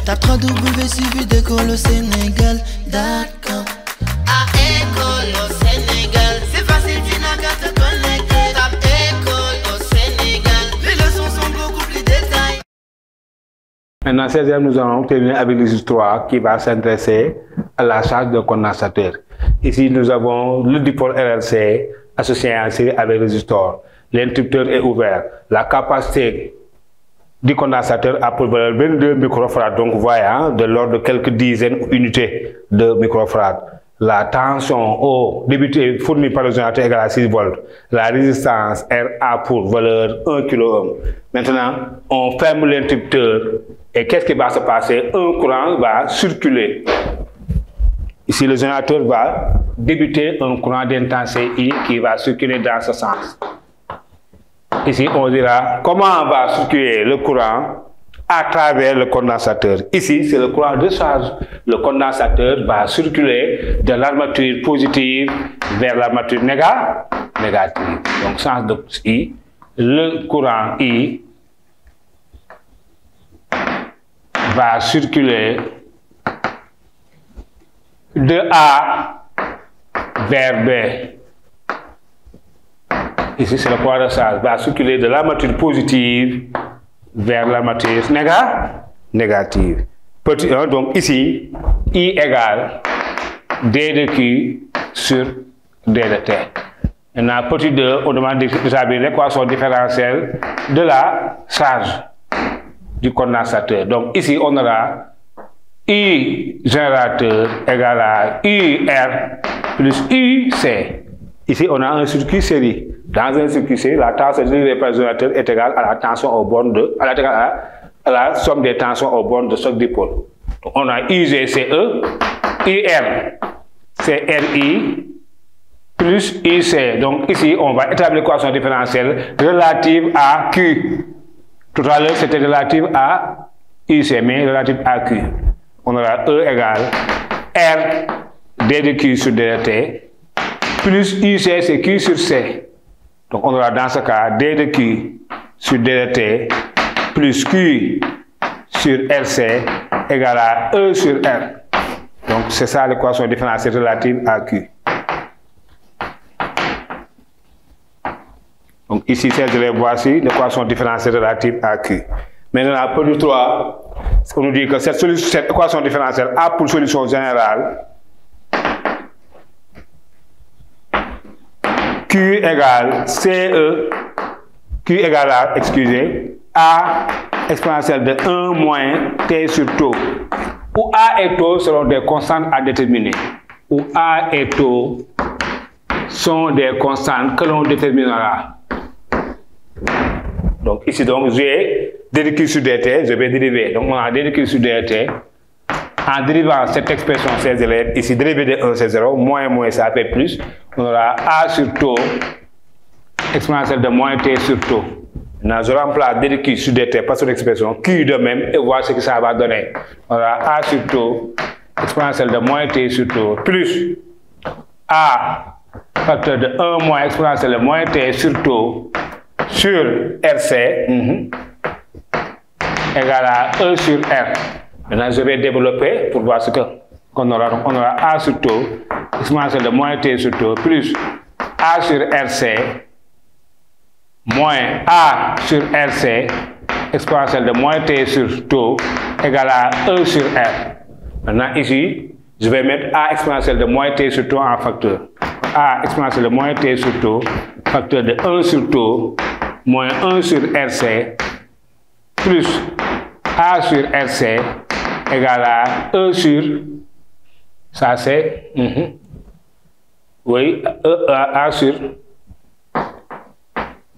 Tape www.d'école au Sénégal.com. À école au Sénégal, c'est facile, tu n'as qu'à te connecter. Tape école au Sénégal, les leçons sont beaucoup plus détaillées. Maintenant, 16e, nous allons terminer avec l'exercice 3 qui va s'intéresser à la charge de condensateur. Ici, nous avons le dipôle RLC associé en série avec le résistor. L'interrupteur est ouvert. La capacité du condensateur a pour valeur 22 microfarads, donc voyez, de l'ordre de quelques dizaines d'unités de microfarads. La tension au début fournie par le générateur égale à 6 volts. La résistance RA pour valeur 1 kΩ. Maintenant, on ferme l'interrupteur et qu'est-ce qui va se passer? Un courant va circuler. Ici, le générateur va débuter un courant d'intensité I qui va circuler dans ce sens. Ici, on dira comment va circuler le courant à travers le condensateur. Ici, c'est le courant de charge. Le condensateur va circuler de l'armature positive vers l'armature négative. Donc, sens de I, le courant I va circuler de A vers B. Ici, c'est le courant de charge va circuler de l'armature positive vers l'armature négative. Petit 1, donc ici, I égale D de Q sur D de T. Maintenant, petit 2, on demande d'établir l'équation différentielle de la charge du condensateur. Donc ici, on aura I générateur égale à IR plus IC. Ici, on a un circuit série. Dans un circuit série, la tension dérivée par le générateur est égale à la tension au borne de, à la somme des tensions au borne de chaque dipôle. Donc, on a IGCE, IR, CRI, plus IC. Donc ici, on va établir l'équation différentielle relative à Q. Tout à l'heure, c'était relative à IC, mais relative à Q. On aura E égale R, D de Q sur D de T, plus IC, c'est Q sur C. Donc on aura dans ce cas D de Q sur D de T, plus Q sur RC égale à E sur R. Donc c'est ça l'équation différentielle relative à Q. Donc ici, ces élèves, voici l'équation différentielle relative à Q. Maintenant, petit 3, on nous dit que cette équation différentielle a pour solution générale Q égale CE, Q égale à, excusez, A exponentielle de 1 moins T sur taux, où A et taux seront des constantes à déterminer, où A et taux sont des constantes que l'on déterminera. Donc ici, donc, j'ai D de Q sur dt, je vais dériver. Donc on a D de Q sur dt. En dérivant cette expression, ces élèves, ici, dérivé de 1, c'est 0, moins, ça fait plus. On aura A sur taux, exponentielle de moins T sur taux. Maintenant, je remplace D de Q sur dt par son expression, Q de même, et voir ce que ça va donner. On aura A sur taux, exponentielle de moins T sur taux, plus A, facteur de 1 moins exponentielle de moins T sur taux, sur RC, égale à E sur R. Maintenant, je vais développer pour voir ce qu'on aura. Donc, on aura A sur taux, exponentielle de moins T sur taux, plus A sur RC, moins A sur RC, exponentielle de moins T sur taux, égale à E sur R. Maintenant, ici, je vais mettre A exponentielle de moins T sur taux en facteur. A exponentielle de moins T sur taux, facteur de 1 sur taux, moins 1 sur RC, plus A sur RC, égale à E sur, ça c'est, oui, A sur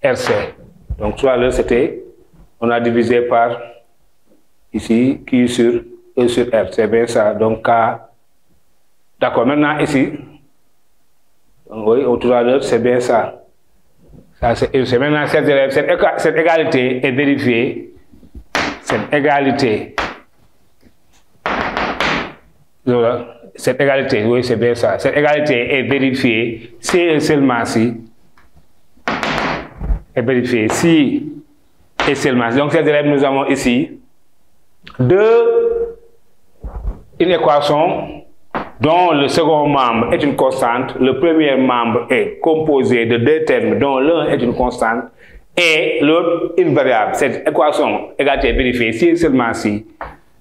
RC. Donc, soit là, c'était, on a divisé par, ici, Q sur E sur R, c'est bien ça, donc K. D'accord, maintenant ici, donc, oui, tout à l'heure, c'est bien ça. Ça c'est maintenant, cette égalité est vérifiée. Cette égalité, oui, c'est bien ça. Cette égalité est vérifiée si et seulement si, est vérifiée si et seulement si. Donc, ces élèves, nous avons ici deux une équation dont le second membre est une constante, le premier membre est composé de deux termes dont l'un est une constante et l'autre une variable. Cette équation égalité vérifiée si et seulement si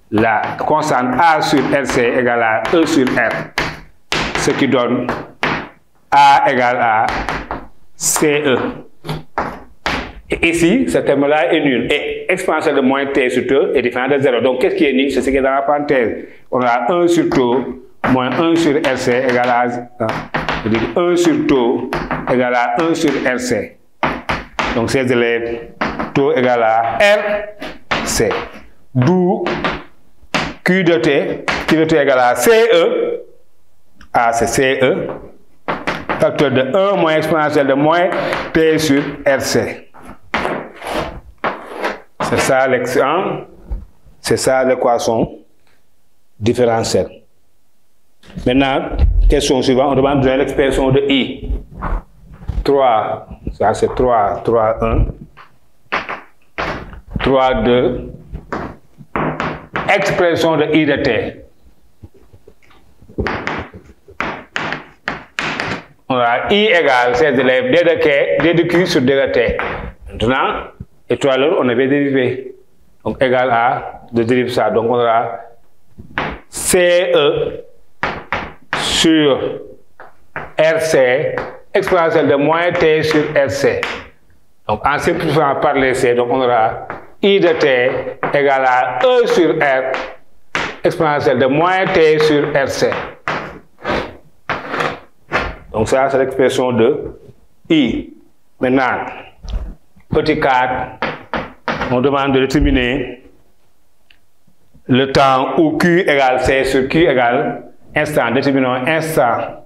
la constante A sur RC égale à E sur R, ce qui donne A égale à CE. Et ici, ce terme-là est nul. Et exponentielle de moins t sur T est différent de 0. Donc, qu'est-ce qui est nul? C'est ce qui est dans la parenthèse. On a 1 sur taux moins 1 sur RC égale à 1 sur taux égale à 1 sur RC. Donc, ces élèves, taux égale à RC. D'où Q de T égale à CE. A, c'est CE. Facteur de 1 moins exponentielle de moins T sur RC. C'est ça l'équation différentielle. Maintenant, question suivante, on demande l'expression de I. 3, ça c'est 3, 3, 1. 3, 2. Expression de I de T. On a I égale 16 élèves D de Q sur D de T. Maintenant, et tout à l'heure, on avait dérivé. Donc, égal à, de dérive ça. Donc, on aura CE sur RC, exponentielle de moins T sur RC. Donc, en simplifiant par les C, donc on aura I de T égale à E sur R, exponentielle de moins T sur RC. Donc, ça, c'est l'expression de I. Maintenant, petit 4, on demande de déterminer le temps où Q égale C sur Q égale instant. Déterminons instant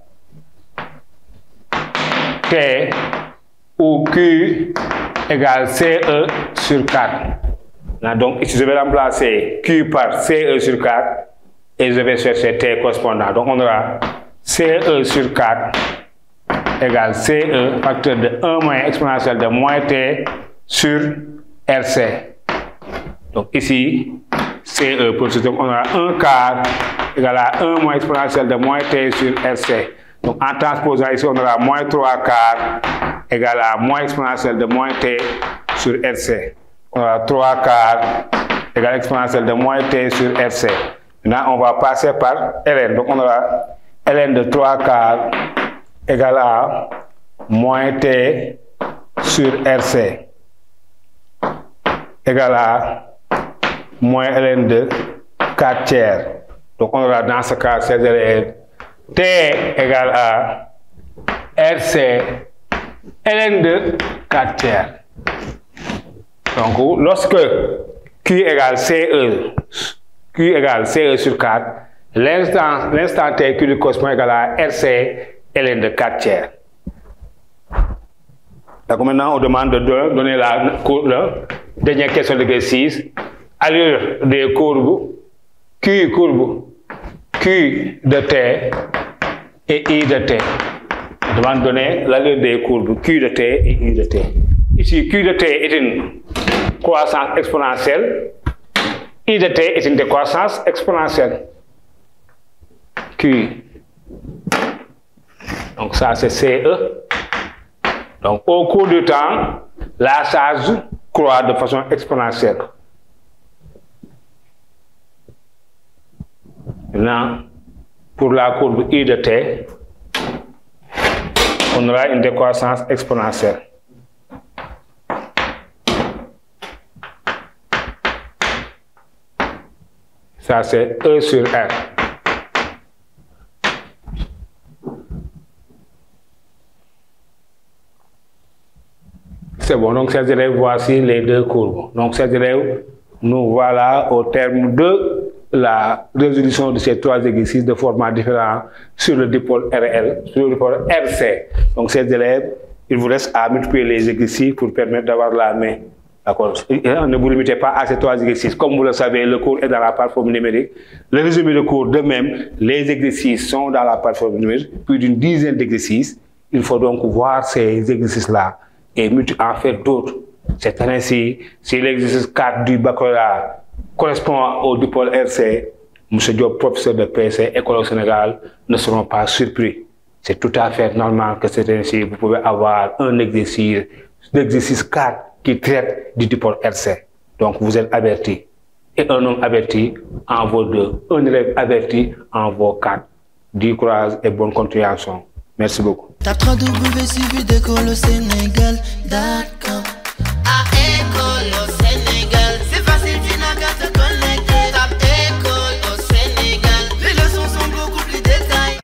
T où Q égale CE sur 4. Là, donc ici, je vais remplacer Q par CE sur 4 et je vais chercher T correspondant. Donc on aura CE sur 4 égale CE, facteur de 1 moins exponentielle de moins T sur RC. Donc ici, CE pour ce on a 1 quart égale à 1 moins exponentielle de moins T sur RC. Donc en transposant ici, on aura moins 3 quarts égale à moins exponentielle de moins T sur RC. On aura 3 quarts égale exponentielle de moins T sur RC. Maintenant, on va passer par ln. Donc on aura ln de 3 quarts égale à moins T sur RC égale à moins ln de 4 tiers. Donc on aura dans ce cas, ces élèves T égale à RC ln de 4 tiers. Donc lorsque Q égale CE sur 4, l'instant T Q correspond égal à RC ln de 4 tiers. Donc maintenant, on demande de donner la dernière question de l'exercice. Allure des courbes, Q de T et I de T. On demande de donner l'allure des courbes Q de T et I de T. Ici, Q de T est une croissance exponentielle. I de T est une décroissance exponentielle. Q. Donc ça, c'est CE. Donc au cours du temps, la charge croît de façon exponentielle. Maintenant, pour la courbe I de T, on aura une décroissance exponentielle. Ça, c'est E sur R. C'est bon, donc ces élèves, voici les deux courbes. Donc ces élèves, nous voilà au terme de la résolution de ces trois exercices de format différent sur le dipôle RL, sur le dipôle RC. Donc ces élèves, il vous reste à multiplier les exercices pour permettre d'avoir la main. D'accord. Ne vous limitez pas à ces trois exercices. Comme vous le savez, le cours est dans la plateforme numérique. Le résumé de cours, de même, les exercices sont dans la plateforme numérique, plus d'une dizaine d'exercices. Il faut donc voir ces exercices-là et en faire d'autres. C'est ainsi, si l'exercice 4 du baccalauréat correspond au dipôle RC, Monsieur Diop, professeur de PC, école au Sénégal, ne seront pas surpris. C'est tout à fait normal que c'est ainsi. Vous pouvez avoir un l'exercice 4 qui traite du dipôle RC. Donc vous êtes averti. Et un homme averti en vaut 2. Un élève averti en vaut 4. Du courage et bonne continuation. Merci beaucoup. Tape www.suividecolosénégal.com